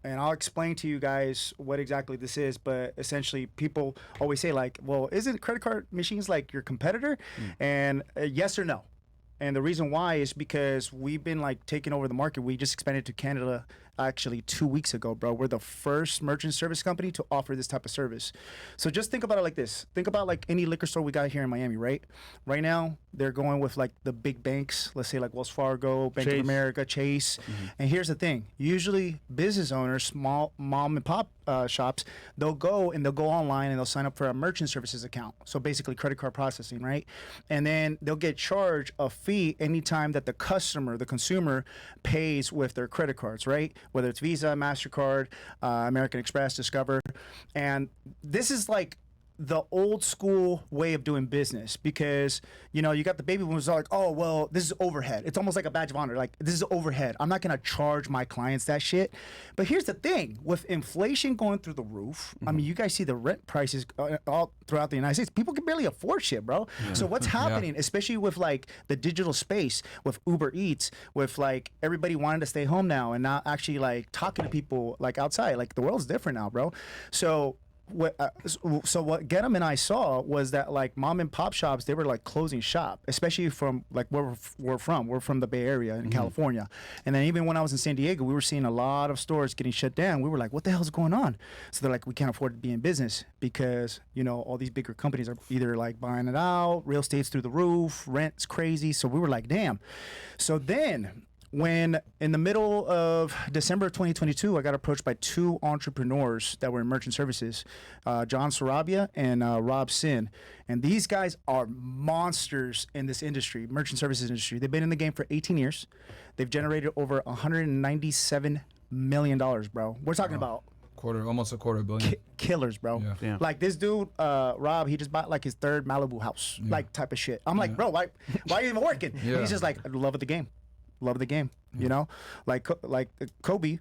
and I'll explain to you guys what exactly this is. But essentially, people always say like, "Well, isn't credit card machines like your competitor?" And yes or no. And the reason why is because we've been like taking over the market. We just expanded to Canada actually 2 weeks ago, bro. We're the first merchant service company to offer this type of service. So just think about it like this. Think about like any liquor store we got here in Miami, right? Right now, they're going with like the big banks, let's say like Wells Fargo, Bank of America, Chase. And here's the thing. Usually business owners, small mom and pop shops, they'll go online and they'll sign up for a merchant services account. So basically credit card processing, right? And then they'll get charged a fee anytime that the customer, the consumer, pays with their credit cards, right? Whether it's Visa, MasterCard, American Express, Discover. And this is like the old school way of doing business, because you know you got the baby boomers are like, oh well, this is overhead. It's almost like a badge of honor. Like, this is overhead. I'm not gonna charge my clients that shit. But here's the thing: with inflation going through the roof, I mean, you guys see the rent prices all throughout the United States. People can barely afford shit, bro. So what's happening, especially with like the digital space, with Uber Eats, with like everybody wanting to stay home now and not actually like talking to people like outside. Like, the world's different now, bro. So what Get 'em and I saw was that like mom and pop shops, they were like closing shop, especially from like where we're from. We're from the Bay Area in California. And then even when I was in San Diego, we were seeing a lot of stores getting shut down. We were like, what the hell is going on? So they're like, we can't afford to be in business because, you know, all these bigger companies are either like buying it out, real estate's through the roof, rent's crazy. So we were like, damn. So then when in the middle of December of 2022, I got approached by two entrepreneurs that were in merchant services, John Sarabia and Rob Sin. And these guys are monsters in this industry, merchant services industry. They've been in the game for 18 years. They've generated over $197 million, bro. We're talking about almost a quarter billion. Killers, bro. Yeah. Like this dude, Rob, he just bought like his third Malibu house, like type of shit. I'm like, bro, why are you even working? And he's just like, love of the game. Love the game, you know, like Kobe,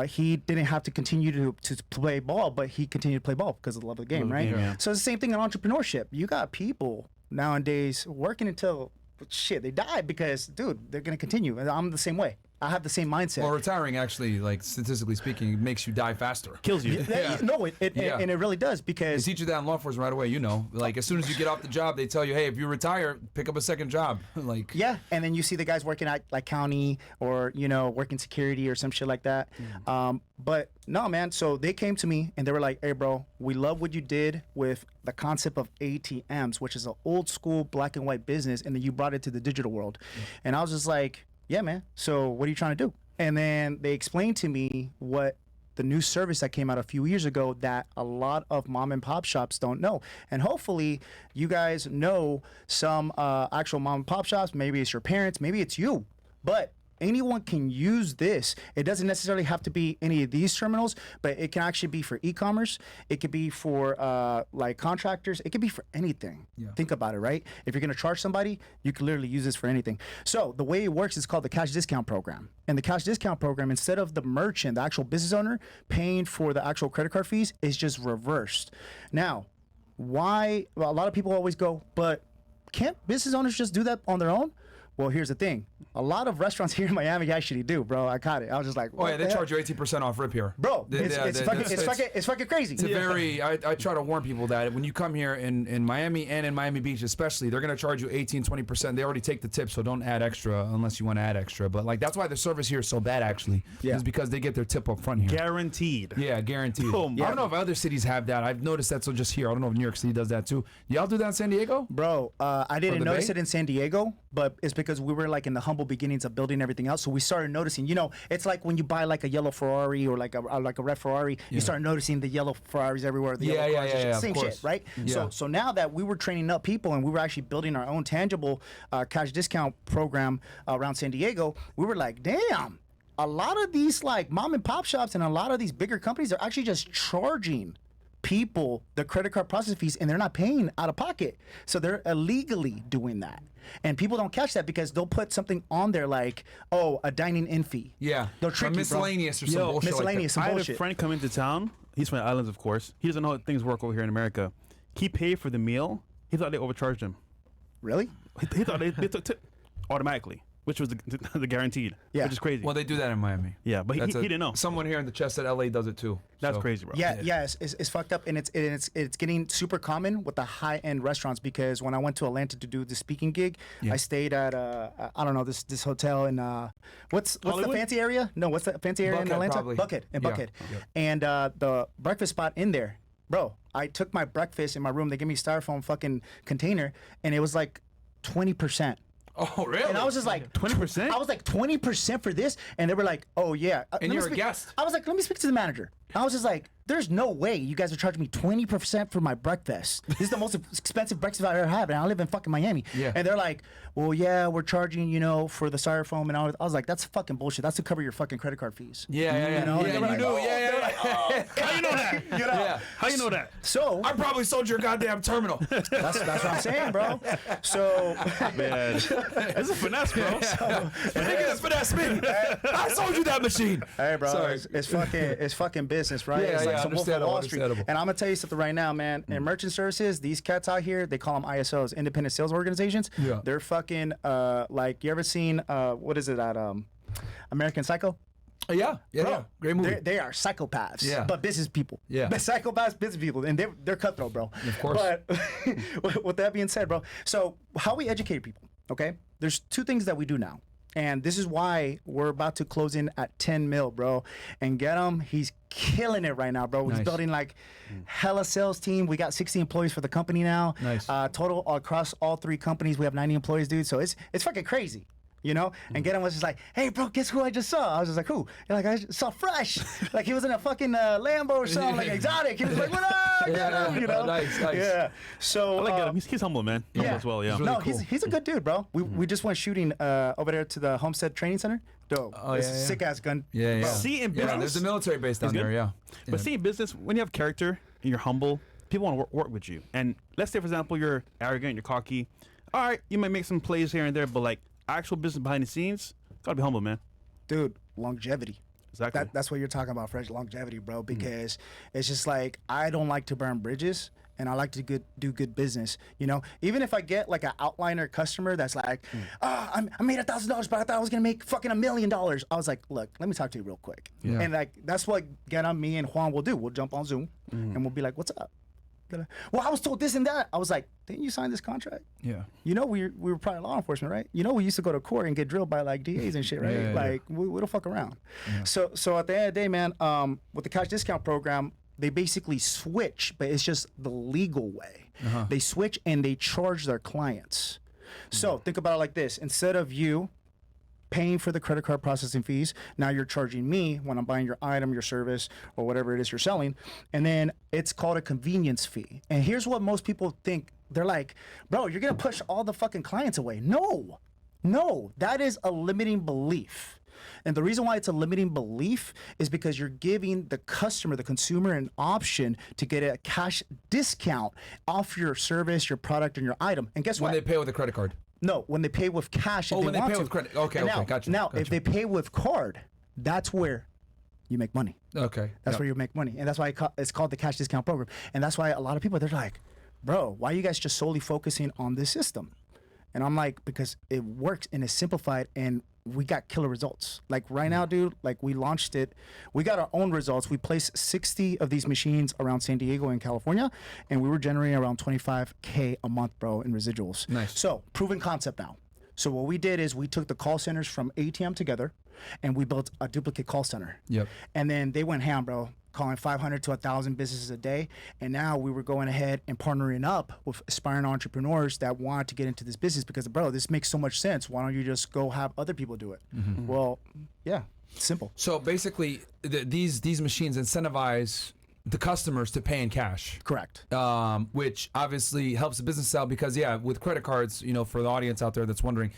he didn't have to continue to play ball, but he continued to play ball because of the love of the game, right? So it's the same thing in entrepreneurship. You got people nowadays working until shit they die because, dude, they're gonna continue. And I'm the same way. I have the same mindset. Well, retiring actually, like statistically speaking, makes you die faster. Kills you. No, and it really does, because they teach you that in law enforcement right away. You know, like as soon as you get off the job, they tell you, hey, if you retire, pick up a second job. Like, yeah, and then you see the guys working at like county or, you know, working security or some shit like that. But no, man. So they came to me and they were like, hey, bro, we love what you did with the concept of ATMs, which is an old school black and white business, and then you brought it to the digital world. And I was just like, yeah, man. So what are you trying to do? And then they explained to me what the new service that came out a few years ago that a lot of mom and pop shops don't know. And hopefully you guys know some actual mom and pop shops. Maybe it's your parents, maybe it's you, but anyone can use this. It doesn't necessarily have to be any of these terminals, but it can actually be for e-commerce. It could be for like contractors. It could be for anything. Think about it, right? If you're gonna charge somebody, you can literally use this for anything. So the way it works is called the cash discount program. And the cash discount program, instead of the merchant, the actual business owner, paying for the actual credit card fees, is just reversed. Now, why? Well, a lot of people always go, but can't business owners just do that on their own? Well, here's the thing. A lot of restaurants here in Miami actually do, bro. I caught it. I was just like, oh yeah, they charge you 18% off rip here, bro. It's fucking crazy. It's a very. I try to warn people that when you come here in Miami and in Miami Beach especially, they're gonna charge you 18-20%. They already take the tip, so don't add extra unless you want to add extra. But like that's why the service here is so bad actually. Is because they get their tip up front here. Guaranteed. Yeah, guaranteed. I don't know if other cities have that. I've noticed that's just here. I don't know if New York City does that too. Y'all do that in San Diego? Bro, I didn't notice it in San Diego, but it's because we were like in the humble beginnings of building everything else. So we started noticing, you know, it's like when you buy like a yellow Ferrari or like a red Ferrari, you start noticing the yellow Ferraris everywhere. The yellow cars, same shit, right? So now that we were training up people and we were actually building our own tangible cash discount program around San Diego, we were like, damn, a lot of these like mom and pop shops and a lot of these bigger companies are actually just charging people the credit card processing fees, and they're not paying out of pocket. So they're illegally doing that. And people don't catch that because they'll put something on there like, oh, a dining in fee. Yeah. They'll trick you, miscellaneous bro. or some bullshit. Miscellaneous, I some had bullshit. a friend come into town. He's from the islands, of course. He doesn't know how things work over here in America. He paid for the meal. He thought they overcharged him. Really? He thought they took tip automatically. which was the guaranteed. Yeah. Which is crazy. Well, they do that in Miami. Yeah, but he didn't know. Someone here in the chat said LA does it too. That's so. crazy, bro. Yeah, it's fucked up, and it's getting super common with the high end restaurants because when I went to Atlanta to do the speaking gig, I stayed at I don't know this hotel in what's the Hollywood? fancy area? No, what's the fancy area in Buckhead, Atlanta? probably. Buckhead Yeah. Yeah. and the breakfast spot in there, bro. I took my breakfast in my room. They gave me a styrofoam fucking container, and it was like 20%. Oh, really? And I was just like 20%? I was like 20% for this, and they were like, "Oh yeah." And Let me you're a speak- guest. I was like, "Let me speak to the manager." I was just like, "There's no way you guys are charging me 20% for my breakfast. This is the most expensive breakfast I've ever had, and I live in fucking Miami." Yeah. And they're like, "Well, yeah, we're charging, for the styrofoam," and I was like, "That's fucking bullshit. That's to cover your fucking credit card fees." Yeah. You know, Yeah, they you were like, do. "Oh," Yeah. they're like, "Oh, How you know that? Yeah. How you know that? So I probably sold your goddamn terminal. that's what I'm saying, bro. So Man, it's a finesse, bro. Nigga, that's finesse me. I sold you that machine. hey, bro, Sorry. it's fucking business, right? Yeah, it's like yeah, some Wolf of understandable, Wall Street. understandable. And I'm gonna tell you something right now, man. In merchant services, these cats out here, they call them ISOs, independent sales organizations. Yeah. They're fucking like, you ever seen what is it at American Psycho? Yeah. Bro, Great movie. They are psychopaths, Yeah. but business people. Yeah. But psychopaths, business people, and they're cutthroat, bro. Of course. But with that being said, bro, so how we educate people, okay? There's two things that we do now. And this is why we're about to close in at 10 mil, bro. And get him. He's killing it right now, bro. He's Nice. building like hella sales team. We got 60 employees for the company now. Nice. Total across all three companies, we have 90 employees, dude. So it's fucking crazy. And Get him was just like, "Hey, bro, guess who I just saw?" I was just like, "Who?" And like, I just saw Fresh. Like he was in a fucking Lambo or something, like exotic. He was like, "What up?" Get him, Nice. Yeah. So I like him. He's humble, man. Humble as well, yeah. He's really no, cool. he's a good dude, bro. We just went shooting over there to the Homestead Training Center. Dope. Oh, It's yeah, a yeah. sick ass gun. Yeah. See, in Yeah, business, there's a military base down It's good. there. Yeah. But see, in business, when you have character and you're humble, people want to work with you. And let's say, for example, you're arrogant, you're cocky. All right, you might make some plays here and there, but like actual business behind the scenes, gotta be humble, man. Dude, longevity. Exactly. That's what you're talking about, Fresh. Longevity, bro. Because it's just like I don't like to burn bridges. And I like to do good business, Even if I get like an outliner customer that's like, I made $1,000, but I thought I was gonna make fucking $1 million. I was like, look, let me talk to you real quick. Yeah. And like that's what me and Juan will do. We'll jump on Zoom and we'll be like, what's up? Well, I was told this and that. I was like, didn't you sign this contract? Yeah. We were probably law enforcement, right? We used to go to court and get drilled by like DAs and shit, right? Yeah. Like we don't fuck around. So at the end of the day, man, with the cash discount program, they basically switch, but it's just the legal way. They switch and they charge their clients. So think about it like this: instead of you paying for the credit card processing fees, now you're charging me when I'm buying your item, your service, or whatever it is you're selling. And then it's called a convenience fee. And here's what most people think. They're like, bro, you're gonna push all the fucking clients away. No, that is a limiting belief. And the reason why it's a limiting belief is because you're giving the customer, the consumer, an option to get a cash discount off your service, your product, and your item. And guess When what? they pay with a credit card. No, when they pay with cash, if Oh, they when they want pay to. with credit. Okay, And okay, now, gotcha, Now, gotcha. if they pay with card, that's where you make money. Okay. That's Yep. where you make money, and that's why it's called the cash discount program. And that's why a lot of people, they're like, "Bro, why are you guys just solely focusing on this system?" And I'm like, because it works and it's simplified, and we got killer results. Like right now, dude, like we launched it. We got our own results. We placed 60 of these machines around San Diego and California, and we were generating around $25K a month, bro, in residuals. Nice. So proven concept now. So what we did is we took the call centers from ATM together, and we built a duplicate call center. Yep. And then they went ham, bro, calling 500 to 1,000 businesses a day. And now we were going ahead and partnering up with aspiring entrepreneurs that wanted to get into this business because, bro, this makes so much sense. Why don't you just go have other people do it? Well, yeah, it's simple. So basically, these machines incentivize the customers to pay in cash. Correct. Which obviously helps the business out because, yeah, with credit cards, for the audience out there that's wondering,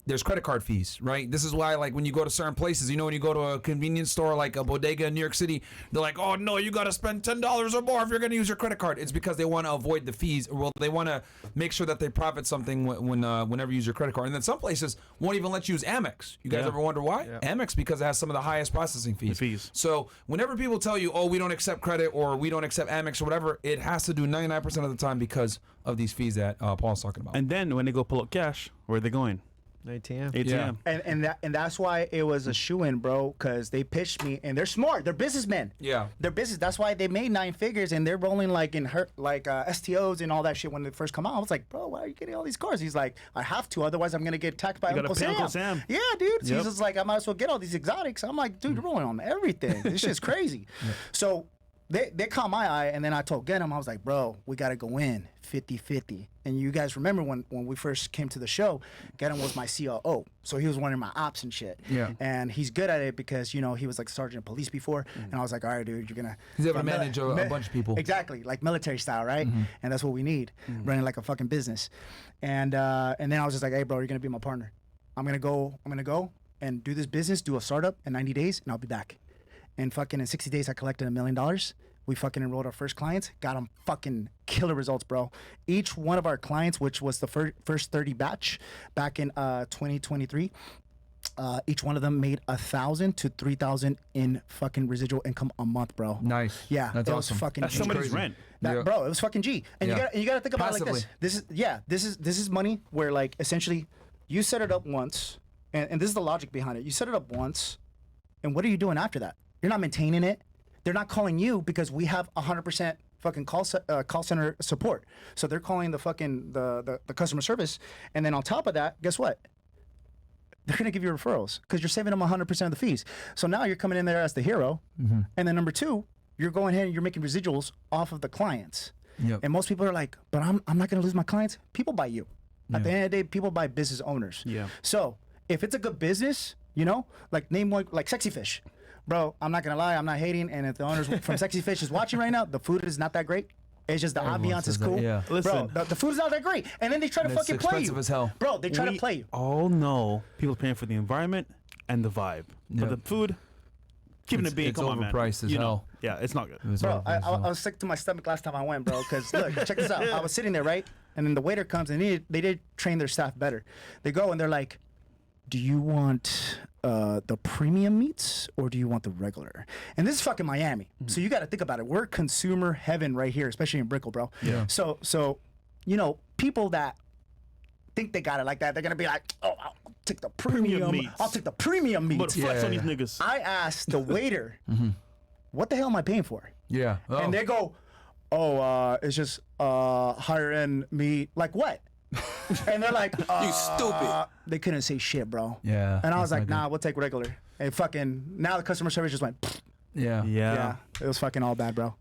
there's credit card fees, right? This is why, like, when you go to certain places, when you go to a convenience store like a bodega in New York City, they're like, oh, no, you got to spend $10 or more if you're going to use your credit card. It's because they want to avoid the fees. Well, they want to make sure that they profit something whenever you use your credit card. And then some places won't even let you use Amex. You guys ever wonder why? Yeah. Amex, because it has some of the highest processing fees. So whenever people tell you, oh, we don't accept credit or we don't accept Amex or whatever, it has to do 99% of the time because of these fees that Paul's talking about. And then when they go pull up cash, where are they going? ATM. ATM. And that's why it was a shoe-in, bro, because they pitched me, and they're smart. They're businessmen. Yeah. They're business. That's why they made 9 figures, and they're rolling like in STOs and all that shit when they first come out. I was like, bro, why are you getting all these cars? He's like, I have to, otherwise I'm gonna get taxed by You gotta Uncle pay Sam. Uncle Sam. Yeah, dude. So Yep. he's just like, I might as well get all these exotics. I'm like, dude, you're rolling on everything. This shit's crazy. So they caught my eye, and then I told Genom, I was like, bro, we gotta go in 50-50. And you guys remember when we first came to the show, Genom was my COO. So he was running my ops and shit. Yeah. And he's good at it because, you know, he was like sergeant of police before. And I was like, all right, dude, you're gonna He's able to manage a bunch of people. Exactly, like military style, right? And that's what we need, running like a fucking business. And then I was just like, hey, bro, you're gonna be my partner. I'm gonna go and do this business, do a startup in 90 days, and I'll be back. And fucking in 60 days, I collected $1 million. We fucking enrolled our first clients, got them fucking killer results, bro. Each one of our clients, which was the first 30 batch back in 2023, each one of them made $1,000 to $3,000 in fucking residual income a month, bro. Nice. Yeah, That's it awesome. was fucking That's G. somebody's crazy. rent. That, Yeah. bro, it was fucking G. And Yeah. you gotta think about it like Passively. this. This is money where like essentially you set it up once, and this is the logic behind it. You set it up once, and what are you doing after that? You're not maintaining it. They're not calling you because we have 100% fucking call center support. So they're calling the fucking the customer service, and then on top of that, guess what? They're gonna give you referrals because you're saving them 100% of the fees. So now you're coming in there as the hero, and then number 2, you're going ahead and you're making residuals off of the clients. Yep. And most people are like, but I'm not gonna lose my clients. People buy you. At the end of the day, people buy business owners. Yeah. So if it's a good business, you know, like name one, like Sexy Fish, bro. I'm not gonna lie, I'm not hating. And if the owners from Sexy Fish is watching right now, the food is not that great. It's just the Everyone ambiance is says that, cool. yeah. Bro, Listen. the food is not that great. And then they try to And it's fucking play you. expensive as hell. Bro, they try to We play you. all know people paying for the environment and the vibe. Yeah. But the food, keeping It's- it being, it's come on, man. overpriced as You know. hell. Yeah, it's not good. It was Bro, I overpriced, was sick to my stomach last time I went, bro. Because look, check this out. I was sitting there, right? And then the waiter comes and they did train their staff better. They go and they're like, do you want the premium meats or do you want the regular? And this is fucking Miami. So you got to think about it. We're consumer heaven right here, especially in Brickell, bro. Yeah. So, you know, people that think they got it like that, they're going to be like, oh, I'll take the premium. meats. I'll take the premium meats. But flex Yeah, on these yeah. niggas. I asked the waiter, what the hell am I paying for? Yeah. Oh. And they go, it's just higher end meat. Like what? And they're like, you stupid. They couldn't say shit, bro. Yeah, And I was that's like, not nah, we'll take regular. And fucking, now the customer service just went, Yeah. Yeah. yeah. It was fucking all bad, bro.